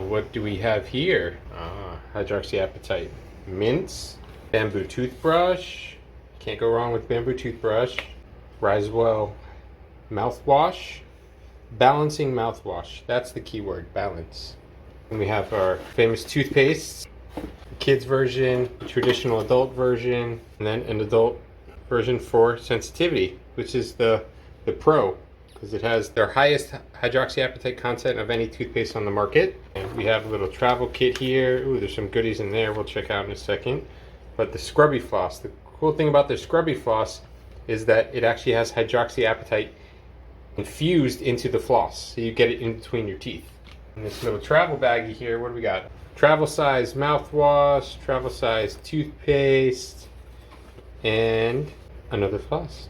What do we have here? Hydroxyapatite mints, bamboo toothbrush. Can't go wrong with bamboo toothbrush. Risewell mouthwash. Balancing mouthwash. That's the key word, balance. And we have our famous toothpaste, the kids version, the traditional adult version, and then an adult version for sensitivity, which is the Pro, because it has their highest hydroxyapatite content of any toothpaste on the market. And we have a little travel kit here. Ooh, there's some goodies in there we'll check out in a second. But the scrubby floss, the cool thing about the scrubby floss is that it actually has hydroxyapatite infused into the floss, so you get it in between your teeth. In this little travel baggie here, what do we got? Travel size mouthwash, travel size toothpaste, and another floss.